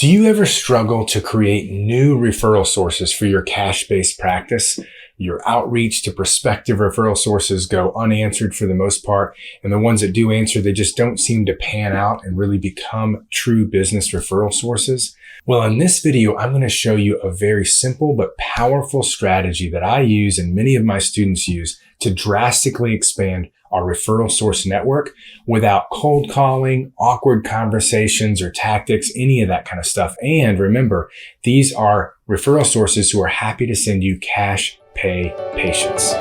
Do you ever struggle to create new referral sources for your cash-based practice? Your outreach to prospective referral sources go unanswered for the most part, and the ones that do answer, they just don't seem to pan out and really become true business referral sources. Well, in this video, I'm going to show you a very simple but powerful strategy that I use and many of my students use to drastically expand our referral source network without cold calling, awkward conversations or tactics, any of that kind of stuff. And remember, these are referral sources who are happy to send you cash pay patients.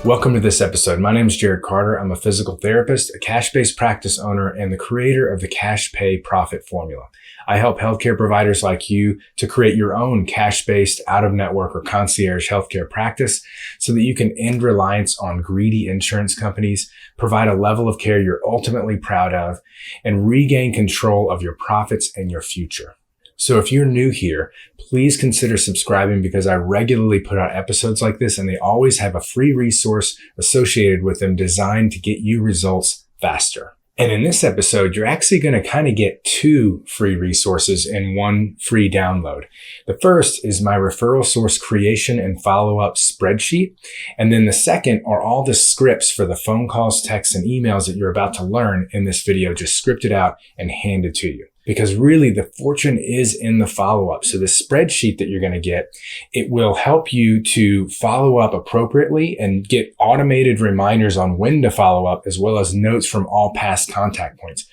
Welcome to this episode. My name is Jared Carter. I'm a physical therapist, a cash-based practice owner, and the creator of the Cash Pay Profit Formula. I help healthcare providers like you to create your own cash-based, out-of-network, or concierge healthcare practice so that you can end reliance on greedy insurance companies, provide a level of care you're ultimately proud of, and regain control of your profits and your future. So if you're new here, please consider subscribing because I regularly put out episodes like this and they always have a free resource associated with them designed to get you results faster. And in this episode, you're actually going to kind of get two free resources in one free download. The first is my referral source creation and follow-up spreadsheet. And then the second are all the scripts for the phone calls, texts, and emails that you're about to learn in this video, just scripted out and handed to you. Because really the fortune is in the follow-up. So the spreadsheet that you're going to get, it will help you to follow up appropriately and get automated reminders on when to follow up, as well as notes from all past contact points.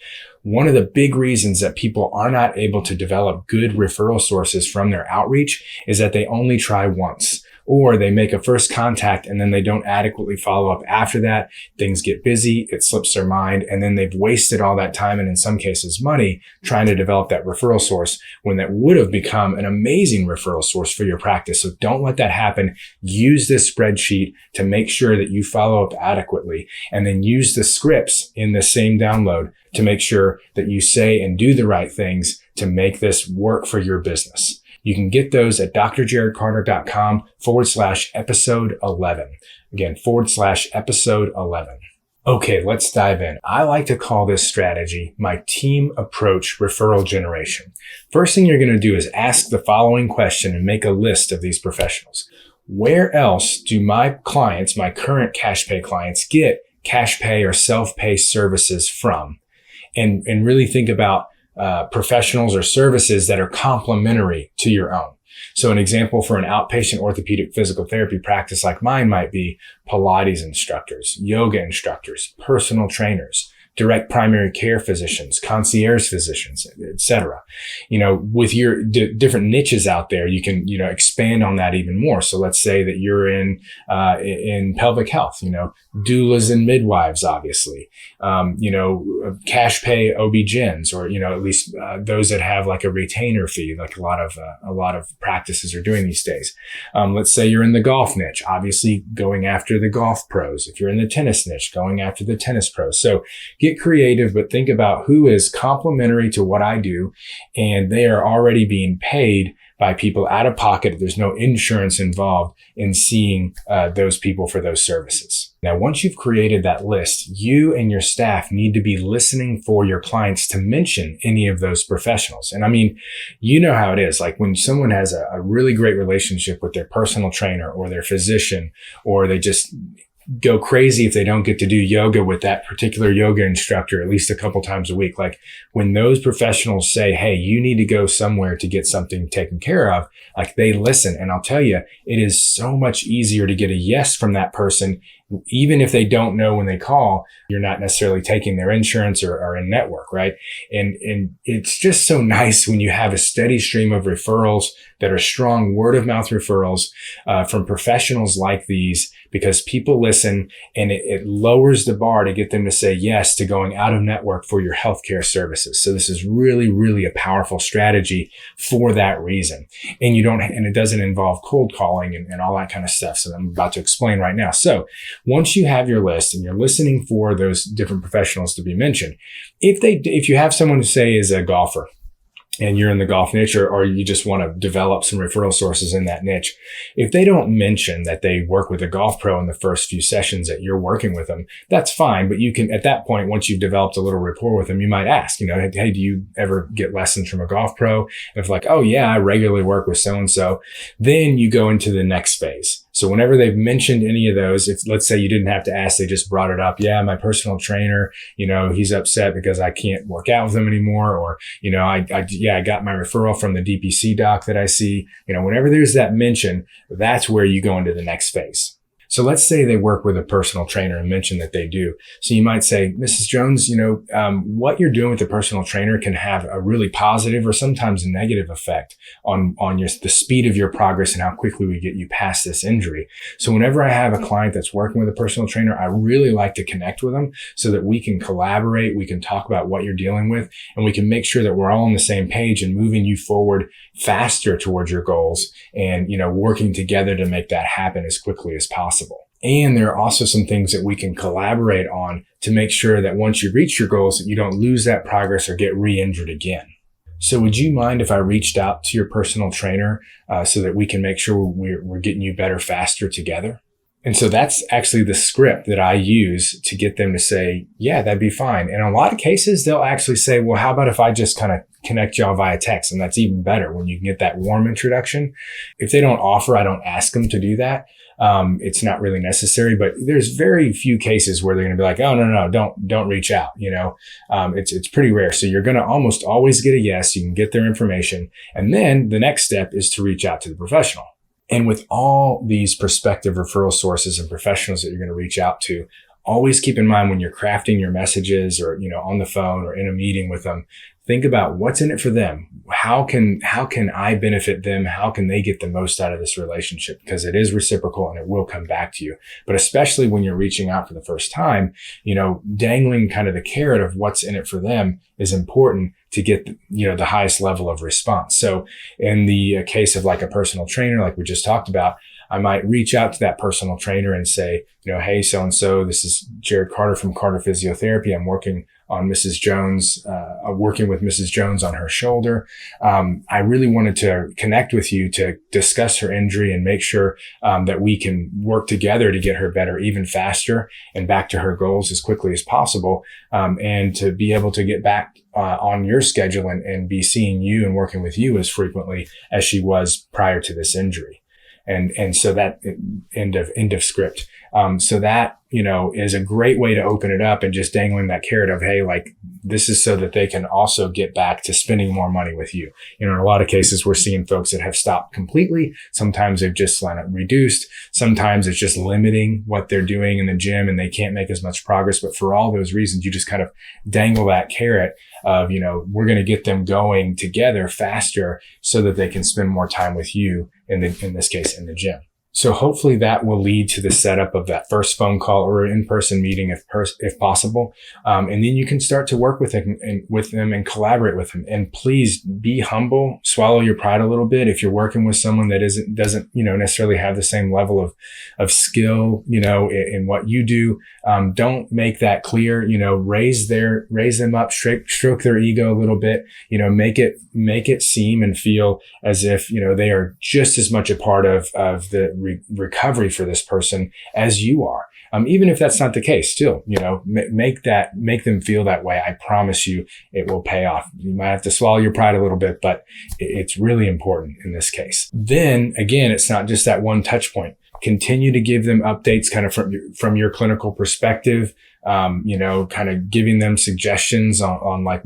One of the big reasons that people are not able to develop good referral sources from their outreach is that they only try once. Or they make a first contact and then they don't adequately follow up after that. Things get busy, it slips their mind, and then they've wasted all that time and in some cases money trying to develop that referral source when that would have become an amazing referral source for your practice. So don't let that happen. Use this spreadsheet to make sure that you follow up adequately, and then use the scripts in the same download to make sure that you say and do the right things to make this work for your business. You can get those at drjaredcarter.com/episode 11. Again, /episode 11. Okay, let's dive in. I like to call this strategy my team approach referral generation. First thing you're going to do is ask the following question and make a list of these professionals. Where else do my clients, my current cash pay clients, get cash pay or self-pay services from? And really think about professionals or services that are complementary to your own. So an example for an outpatient orthopedic physical therapy practice like mine might be Pilates instructors, yoga instructors, personal trainers, direct primary care physicians, concierge physicians, etc. With your different niches out there, you can, expand on that even more. So let's say that you're in pelvic health, doulas and midwives, obviously, cash pay OB-GYNs, or, at least those that have like a retainer fee, like a lot of practices are doing these days. Let's say you're in the golf niche, obviously going after the golf pros. If you're in the tennis niche, going after the tennis pros. So get creative, but think about who is complementary to what I do, and they are already being paid by people out of pocket. There's no insurance involved in seeing those people for those services. Now, once you've created that list, you and your staff need to be listening for your clients to mention any of those professionals. And I mean, you know how it is. Like when someone has a really great relationship with their personal trainer or their physician, or they just go crazy if they don't get to do yoga with that particular yoga instructor at least a couple times a week. Like when those professionals say, hey, you need to go somewhere to get something taken care of, like they listen. And I'll tell you, it is so much easier to get a yes from that person. Even if they don't know when they call, you're not necessarily taking their insurance or in network, right? And it's just so nice when you have a steady stream of referrals that are strong word of mouth referrals from professionals like these, because people listen and it lowers the bar to get them to say yes to going out of network for your healthcare services. So this is really, really a powerful strategy for that reason. And it doesn't involve cold calling and all that kind of stuff. So I'm about to explain right now. So once you have your list and you're listening for those different professionals to be mentioned, if you have someone who say is a golfer, and you're in the golf niche, or you just want to develop some referral sources in that niche, if they don't mention that they work with a golf pro in the first few sessions that you're working with them, that's fine. But you can, at that point, once you've developed a little rapport with them, you might ask, hey, do you ever get lessons from a golf pro? And if like, oh yeah, I regularly work with so-and-so, then you go into the next phase. So whenever they've mentioned any of those, if let's say you didn't have to ask, they just brought it up. Yeah, my personal trainer, he's upset because I can't work out with him anymore. Or, I got my referral from the DPC doc that I see. Whenever there's that mention, that's where you go into the next phase. So let's say they work with a personal trainer and mention that they do. So you might say, Mrs. Jones, what you're doing with the personal trainer can have a really positive or sometimes a negative effect on the speed of your progress and how quickly we get you past this injury. So whenever I have a client that's working with a personal trainer, I really like to connect with them so that we can collaborate, we can talk about what you're dealing with, and we can make sure that we're all on the same page and moving you forward faster towards your goals and, working together to make that happen as quickly as possible. And there are also some things that we can collaborate on to make sure that once you reach your goals, that you don't lose that progress or get re-injured again. So would you mind if I reached out to your personal trainer so that we can make sure we're getting you better faster together? And so that's actually the script that I use to get them to say, yeah, that'd be fine. And in a lot of cases, they'll actually say, well, how about if I just kind of connect y'all via text? And that's even better when you can get that warm introduction. If they don't offer, I don't ask them to do that. It's not really necessary, but there's very few cases where they're going to be like, oh, no, don't reach out. It's pretty rare. So you're going to almost always get a yes. You can get their information. And then the next step is to reach out to the professional. And with all these prospective referral sources and professionals that you're going to reach out to, always keep in mind when you're crafting your messages or, on the phone or in a meeting with them, think about what's in it for them. How can I benefit them? How can they get the most out of this relationship? Because it is reciprocal and it will come back to you. But especially when you're reaching out for the first time, dangling kind of the carrot of what's in it for them is important to get, the highest level of response. So in the case of like a personal trainer, like we just talked about, I might reach out to that personal trainer and say, hey, so-and-so, this is Jared Carter from Carter Physiotherapy. I'm working on Mrs. Jones, working with Mrs. Jones on her shoulder. I really wanted to connect with you to discuss her injury and make sure that we can work together to get her better even faster and back to her goals as quickly as possible, and to be able to get back on your schedule and be seeing you and working with you as frequently as she was prior to this injury. And so that end of script. So that, is a great way to open it up and just dangling that carrot of, hey, like this is so that they can also get back to spending more money with you. In a lot of cases, we're seeing folks that have stopped completely. Sometimes they've just reduced. Sometimes it's just limiting what they're doing in the gym and they can't make as much progress. But for all those reasons, you just kind of dangle that carrot of, we're going to get them going together faster so that they can spend more time with you in this case, in the gym. So hopefully that will lead to the setup of that first phone call or in-person meeting if possible. And then you can start to work with them and collaborate with them. And please be humble, swallow your pride a little bit. If you're working with someone that doesn't necessarily have the same level of skill, in what you do, don't make that clear, raise them up, stroke their ego a little bit, make it seem and feel as if, they are just as much a part of the recovery for this person as you are. Even if that's not the case, still, make them feel that way. I promise you it will pay off. You might have to swallow your pride a little bit, but it's really important in this case. Then again, it's not just that one touch point. Continue to give them updates kind of from your clinical perspective, kind of giving them suggestions on like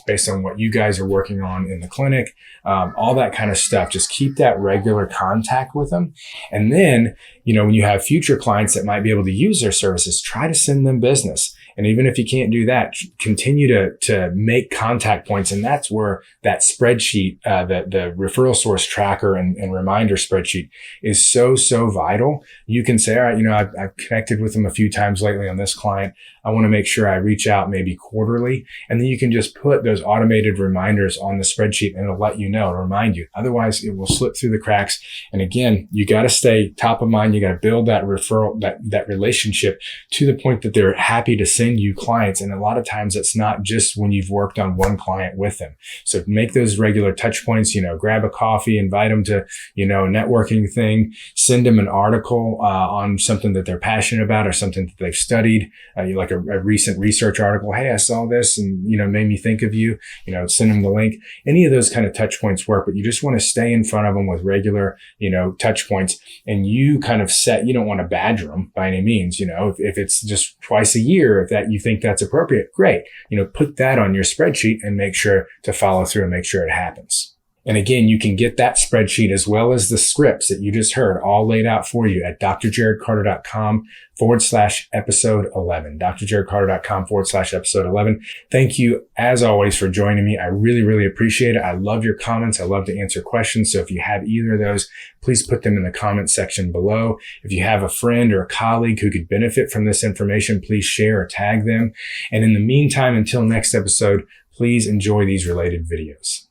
based on what you guys are working on in the clinic, all that kind of stuff. Just keep that regular contact with them. And then, when you have future clients that might be able to use their services, try to send them business. And even if you can't do that, continue to make contact points. And that's where that spreadsheet, the referral source tracker and reminder spreadsheet is so vital. You can say, all right, I've connected with them a few times lately on this client. I want to make sure I reach out maybe quarterly. And then you can just put those automated reminders on the spreadsheet and it'll let you know, it'll remind you. Otherwise, it will slip through the cracks. And again, you got to stay top of mind. You got to build that referral, that relationship to the point that they're happy to send send you clients. And a lot of times it's not just when you've worked on one client with them. So make those regular touch points, grab a coffee, invite them to, a networking thing, send them an article on something that they're passionate about or something that they've studied, like a recent research article. Hey, I saw this and, made me think of you, send them the link. Any of those kind of touch points work, but you just want to stay in front of them with regular, touch points, and you kind of you don't want to badger them by any means. If it's just twice a year, if that you think that's appropriate, great. Put that on your spreadsheet and make sure to follow through and make sure it happens. And again, you can get that spreadsheet as well as the scripts that you just heard all laid out for you at drjaredcarter.com/episode 11. drjaredcarter.com/episode 11. Thank you, as always, for joining me. I really, really appreciate it. I love your comments. I love to answer questions. So if you have either of those, please put them in the comment section below. If you have a friend or a colleague who could benefit from this information, please share or tag them. And in the meantime, until next episode, please enjoy these related videos.